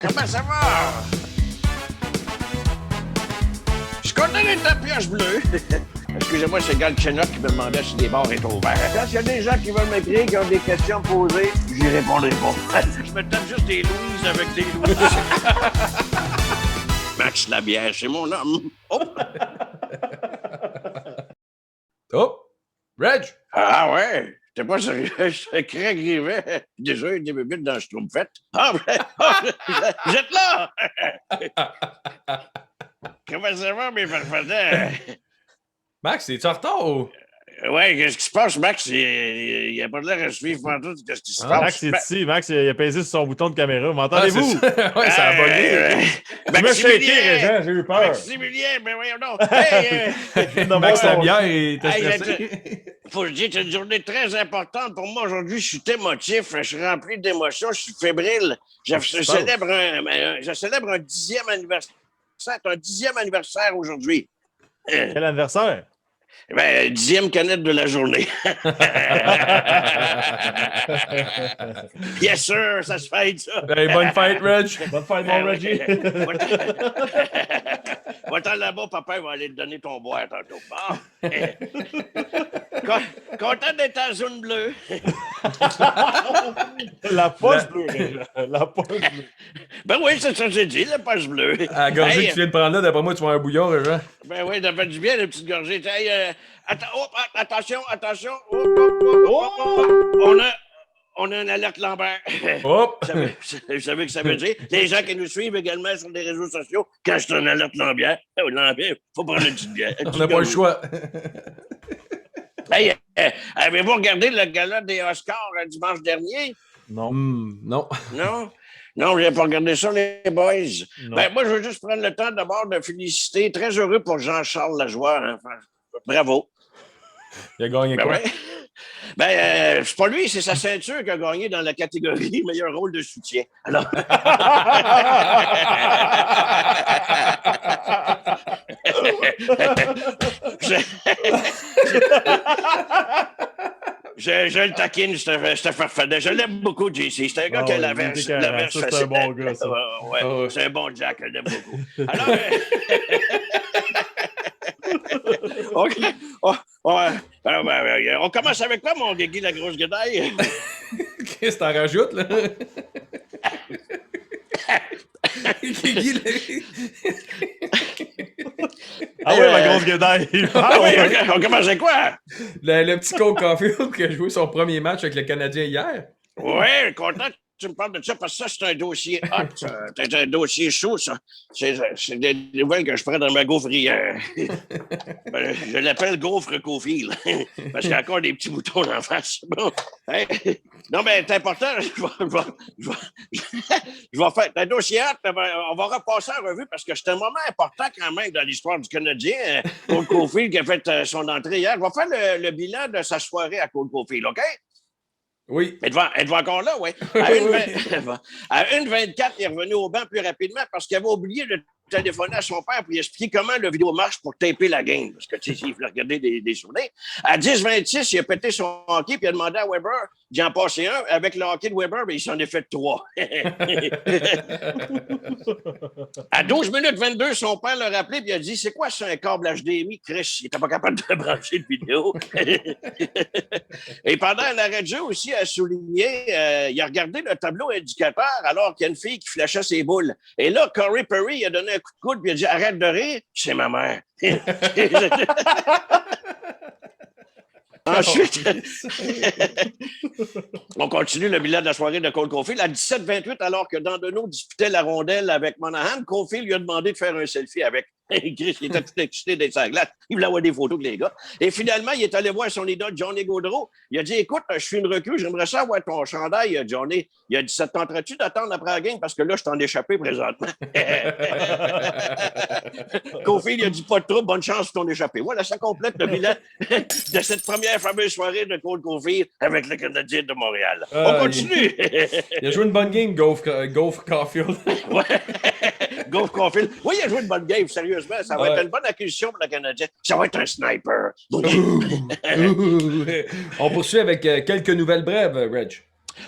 Comment ça va? Je suis content d'être à pioche bleue. Excusez-moi, c'est Galchenyuk qui me demandait si les bars étaient ouverts. Quand il y a des gens qui veulent m'écrire, qui ont des questions à poser, j'y répondrai pas. Je me tape juste des Louises avec des Louises. Max Labière, c'est mon homme. Oh! Oh! Reg! Ah ouais? J'étais pas sérieux. J'étais Craig Rivet. Déjà, une des bébites dans le Schtroumpfette. Ah, vous êtes là! Comment ça va, mes farfadets? Max, es-tu en retard ou? Ouais, qu'est-ce qui se passe, Max? Il a pas l'air à suivre pendant tout. Qu'est-ce qui se passe? Max est ici. Max, il a pesé sur son bouton de caméra. M'entendez-vous? Ouais, ça a bugué. Tu m'as shaké, Régent. J'ai eu peur. Maximilien, mais voyons donc. Hey, Max Labière était stressé. faut que je dise que c'est une journée très importante pour moi. Aujourd'hui, je suis émotif. Je suis rempli d'émotions. Je suis fébrile. Je célèbre un 10e anniversaire. C'est un 10e anniversaire aujourd'hui. Quel anniversaire? Ben, 10e canette de la journée. Yes, sir, ça se fête, ça. Ben, bonne fête, Reg. Bonne fête, mon Reggie. Va-t'en là-bas, papa, il va aller te donner ton boire tantôt. Bon. Content d'être en zone bleue. La poche bleue, Régent. La poche bleue. Ben oui, c'est ça que j'ai dit, la poche bleue. À la gorgée Hey, que tu viens de prendre là, d'après moi, tu vas un bouillon, Reg. Ben oui, ça fait du bien, les petites gorgées. Hey, attention. On a une alerte Lambert. Hop! Vous savez que ça veut dire? Les gens qui nous suivent également sur les réseaux sociaux, quand je suis en alerte Lambert, faut prendre une petite bière. On n'a pas le choix. Hey, avez-vous regardé le gala des Oscars dimanche dernier? Non. Non. Non? Non, je n'ai pas regardé ça, les boys. Non. Ben, moi, je veux juste prendre le temps d'abord de féliciter. Très heureux pour Jean-Charles Lajoie. Hein. Bravo. Il a gagné Ben quoi? ouais. Ben, c'est pas lui, c'est sa ceinture qui a gagné dans la catégorie meilleur rôle de soutien. Alors. Je le taquine, ce farfadet. Je l'aime beaucoup, JC. C'est un gars qui a la verse. C'est un bon gars, ça. Ouais, c'est un bon Jack, je l'aime beaucoup. Alors, on commence avec quoi, mon Guigui, la grosse guedaille? Qu'est-ce que t'en rajoutes, là? Ah oui, ma grosse guedaille. Ah oui, on commence avec quoi? Le petit Cole Caulfield qui a joué son premier match avec le Canadien hier. Oui, content que tu me parles de ça, parce que ça, c'est un dossier hot. C'est un dossier chaud, ça. C'est des nouvelles que je prends dans ma gaufrerie. Ben, je l'appelle gaufre Caulfield, parce qu'il y a encore des petits boutons en face. Bon. Hein? Non, mais c'est important. Je vais faire un dossier hot. On va repasser en revue, parce que c'est un moment important quand même dans l'histoire du Canadien. Cole Caulfield qui a fait son entrée hier. Je vais faire le bilan de sa soirée à Cole Caulfield, OK? Oui. Êtes-vous encore là, oui? À 1h24, il est revenu au banc plus rapidement parce qu'il avait oublié de téléphoner à son père pour lui expliquer comment le vidéo marche pour taper la game. Parce que, tu sais, il voulait regarder des souvenirs. À 10h26, il a pété son hockey puis il a demandé à Weber d'y en passer un. Avec le hockey de Weber, ben, il s'en est fait 3. À 12 minutes 22, son père l'a rappelé et il a dit « C'est quoi ça, un câble HDMI? Chris, il n'était pas capable de brancher de vidéo. » Et pendant l'arrêt de jeu aussi, a souligné, il a regardé le tableau indicateur alors qu'il y a une fille qui flashait ses boules. Et là, Corey Perry a donné un coup de coude puis il a dit « Arrête de rire, c'est ma mère. » Ensuite, on continue le bilan de la soirée de Cole Caulfield. À 17h28, alors que Dandonneau disputait la rondelle avec Monahan, Caulfield lui a demandé de faire un selfie avec. Chris, il était tout excité d'être sur la glace. Il voulait avoir des photos avec les gars. Et finalement, il est allé voir son idole, Johnny Gaudreau. Il a dit « Écoute, je suis une recrue, j'aimerais ça avoir ton chandail, Johnny. » Il a dit « Ça te tenterait-tu d'attendre après la game? Parce que là, je t'en ai échappé présentement. » Caulfield, il a dit « Pas de trouble, bonne chance pour ton échappé. » Voilà, ça complète le bilan de cette première fameuse soirée de Cole Caulfield avec le Canadien de Montréal. On continue. Il a joué une bonne game, Golf Caulfield. Ouais. Golf Caulfield. Oui, il a joué une bonne game, sérieusement. Ça va être une bonne acquisition pour le Canadien. Ça va être un sniper. On poursuit avec quelques nouvelles brèves, Reg.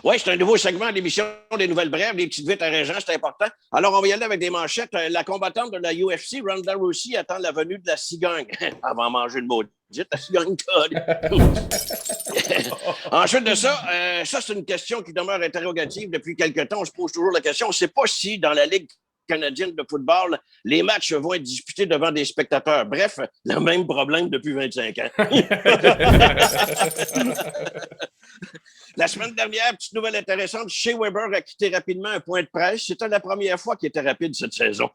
Oui, c'est un nouveau segment de l'émission des Nouvelles Brèves, des petites vites à Régent, c'est important. Alors, on va y aller avec des manchettes. La combattante de la UFC, Ronda Rousey, attend la venue de la cigogne. Elle va manger une maudite, la cigogne colle. Ensuite de ça, ça, c'est une question qui demeure interrogative depuis quelque temps. On se pose toujours la question. On ne sait pas si dans la Ligue canadienne de football, les matchs vont être disputés devant des spectateurs. Bref, le même problème depuis 25 ans. La semaine dernière, petite nouvelle intéressante, Shea Weber a quitté rapidement un point de presse. C'était la première fois qu'il était rapide cette saison.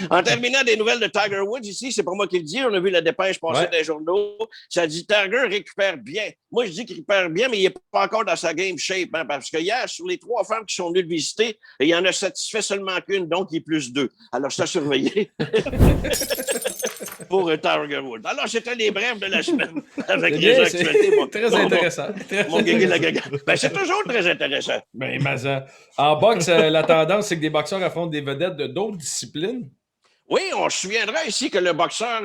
En terminant des nouvelles de Tiger Woods ici, c'est pas moi qui le dis, on a vu la dépêche passer dans les journaux. Ça dit Tiger récupère bien. Moi, je dis qu'il récupère bien, mais il n'est pas encore dans sa game shape. Hein, parce que hier, sur les 3 femmes qui sont venues le visiter, il en a satisfait seulement qu'une, donc il est +2. Alors, ça surveillé pour Tiger Woods. Alors, c'était les brèves de la semaine avec les actualités. Très intéressant. Mon guégué la gaga. Ben, c'est toujours très intéressant. Ben, Mazan. En boxe, la tendance, c'est que des boxeurs affrontent des vedettes de d'autres disciplines. Oui, on se souviendra ici que le boxeur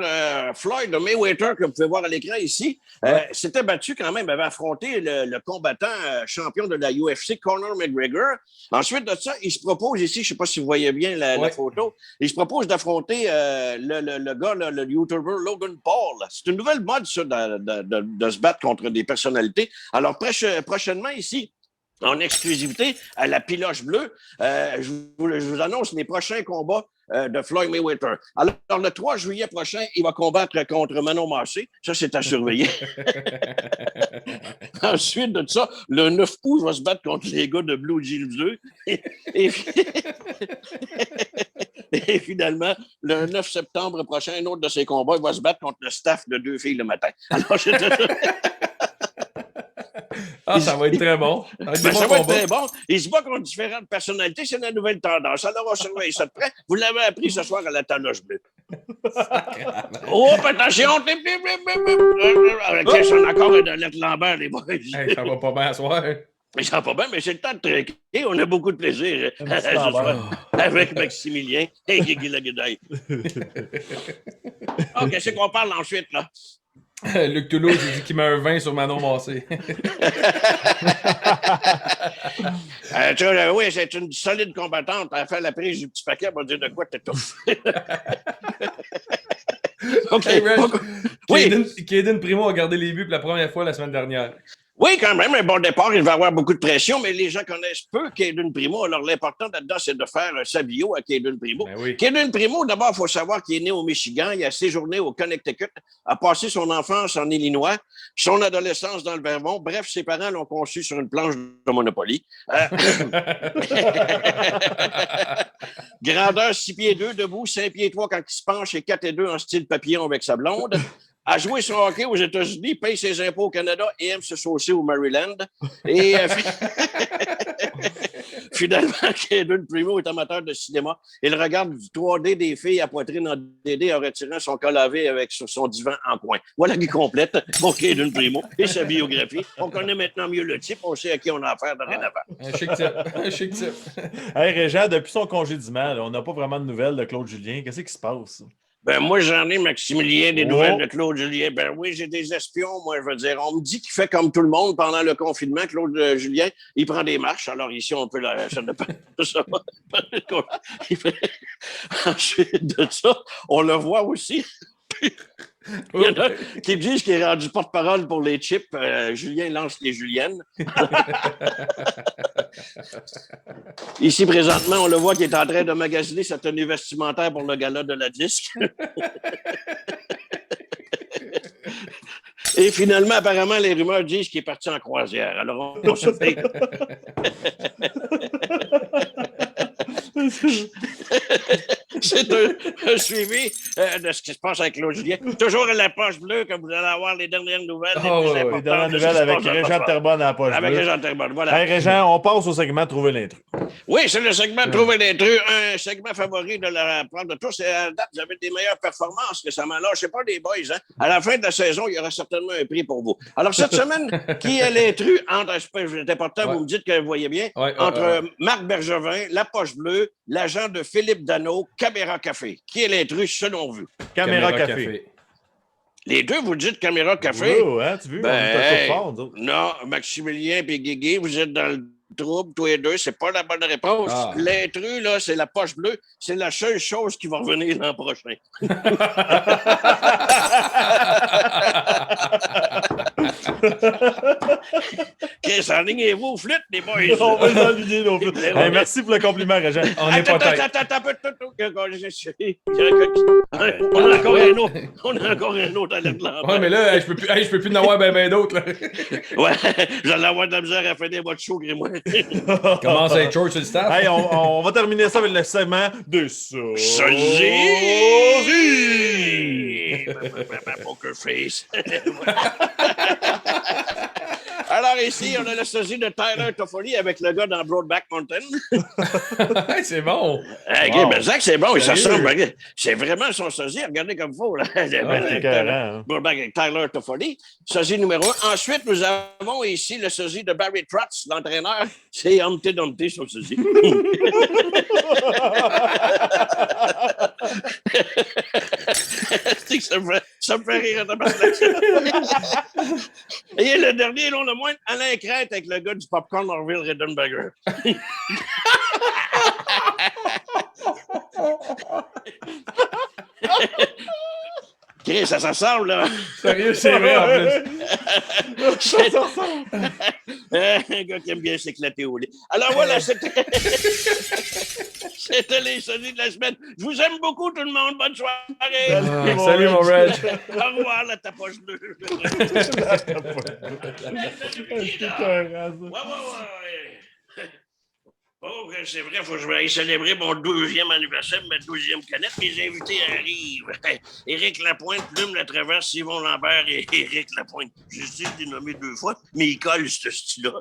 Floyd Mayweather, que vous pouvez voir à l'écran ici, s'était battu quand même, avait affronté le combattant champion de la UFC, Conor McGregor. Ensuite de ça, il se propose ici, je ne sais pas si vous voyez bien la photo, il se propose d'affronter le gars, le YouTuber Logan Paul. C'est une nouvelle mode, ça, de se battre contre des personnalités. Alors, prochainement ici, en exclusivité, à la piloche bleue, je vous annonce les prochains combats de Floyd Mayweather. Alors, le 3 juillet prochain, il va combattre contre Manon Massé. Ça, c'est à surveiller. Ensuite de ça, le 9 août, il va se battre contre les gars de Blue Jays 2. Et finalement, le 9 septembre prochain, un autre de ses combats, il va se battre contre le staff de 2 filles le matin. Alors, ça va être très bon. Ça va être très bon. Il se bat contre différentes personnalités. C'est la nouvelle tendance. Alors, on surveille ça de près. Vous l'avez appris ce soir à la taloche bleue. Oh, attention! Okay, c'est encore de lettre Lambert, les boys. Hey, ça va pas bien à soir. Ça va pas bien, mais c'est le temps de traquer. On a beaucoup de plaisir avec Maximilien et Guigui Laguedaille. OK, c'est qu'on parle ensuite, là. Luc Toulouse, il dit qu'il met un 20 sur Manon Massé. Oui, c'est une solide combattante. Elle fait la prise du petit paquet, elle va dire de quoi t'étouffes. OK. Hey, Caden Primo a gardé les buts pour la première fois la semaine dernière. Oui, quand même, un bon départ. Il va avoir beaucoup de pression, mais les gens connaissent peu Caden Primo. Alors, l'important là-dedans, c'est de faire sa bio à Caden Primo. Ben oui. Caden Primo, d'abord, il faut savoir qu'il est né au Michigan. Il a séjourné au Connecticut, a passé son enfance en Illinois, son adolescence dans le Vermont. Bref, ses parents l'ont conçu sur une planche de Monopoly. Grandeur 6 pieds 2, debout, 5 pieds 3 quand il se penche et 4 et 2 en style papillon avec sa blonde. A joué son hockey aux États-Unis, paye ses impôts au Canada et aime se saucer au Maryland. Et finalement, Caden Primo est amateur de cinéma. Il regarde du 3D des filles à poitrine en DD en retirant son col lavé avec son divan en coin. Voilà qui complète mon Caden Primo et sa biographie. On connaît maintenant mieux le type, on sait à qui on a affaire dorénavant. Un chic type. Un chic type. Hey, Régent, depuis son congédiement, on n'a pas vraiment de nouvelles de Claude Julien. Qu'est-ce qui se passe? Ben, moi, j'en ai, Maximilien, des nouvelles de Claude Julien. Ben oui, j'ai des espions, moi, je veux dire. On me dit qu'il fait comme tout le monde pendant le confinement. Claude Julien, il prend des marches. Alors ici, on peut... Ça dépend de ça. Ensuite de ça, on le voit aussi. Il y en a qui disent qu'il est rendu porte-parole pour les chips. Julien lance les Juliennes. Ici, présentement, on le voit qu'il est en train de magasiner sa tenue vestimentaire pour le gala de la disque. Et finalement, apparemment, les rumeurs disent qu'il est parti en croisière. Alors, on se fait... C'est un suivi de ce qui se passe avec Claude Julien. Toujours à la poche bleue, que vous allez avoir les dernières nouvelles. Les dernières nouvelles avec Régent Terrebonne à la poche bleue. Avec Régent Terrebonne, voilà. Hey, Régent, on passe au segment Trouver l'intrus. Oui, c'est le segment Trouver l'intrus, un segment favori de la part de tous. Et à la date, vous avez des meilleures performances récemment. Là, je sais pas, les boys, hein? À la fin de la saison, il y aura certainement un prix pour vous. Alors, cette semaine, qui est l'intrus entre, c'est important, vous me dites que vous voyez bien, entre Marc Bergevin, la poche bleue, l'agent de Philippe Danault, Caméra Café. Qui est l'intrus selon vous? Caméra Café. Les deux, vous dites caméra café? Oh, hein, tu veux? Ben, on est un peu fort, nous autres. Non, Maximilien et Guigui, vous êtes dans le trouble, tous les deux. C'est pas la bonne réponse. Ah. L'intrus, là, c'est la poche bleue. C'est la seule chose qui va revenir l'an prochain. Chris, enlignez-vous, flûte, les boys. On va les enligner, nos flûtes. Ouais. Hey, merci pour le compliment, Régent. On n'est pas tête. Attends, on a encore un autre. On a encore un autre à l'être. Ouais, mais là, je peux plus en avoir ben d'autres. là. Ouais, j'allais avoir de la misère à finir votre show, Grémoire. Commence à être short sur le staff. Hey, on va terminer ça avec le segment de Sosie! Poker face. Alors ici, on a le sosie de Tyler Toffoli avec le gars dans Broadback Mountain. C'est bon. Hey, Wow. ben Zach, c'est bon, il Sérieux? ressemble. C'est vraiment son sosie, regardez comme il faut. Là. c'est écœurant, hein. Broadback avec Tyler Toffoli. Sosie numéro 1. Ensuite, nous avons ici le sosie de Barry Trotz, l'entraîneur. C'est Humpty Dumpty, son sosie. Ça me fait rire de Et le dernier, non le moins, Alain Crête avec le gars du Popcorn Orville Redenberger. Chris, ça ressemble, là. Sérieux, c'est vrai en plus. Un gars qui aime bien s'éclater au lit. Alors voilà, c'était les sosies de la semaine. Je vous aime beaucoup, tout le monde. Bonne soirée. Salut, mon Reg. Au revoir, la tapoche bleue. C'est écœurant, ça. Ouais. Oh, c'est vrai, faut que je vais aller célébrer mon 12e anniversaire, ma 12e canette. Mes invités arrivent. Éric Lapointe, Plume Latraverse, Simon Lambert et Éric Lapointe. J'ai essayé de les nommer 2 fois, mais ils collent ce style-là.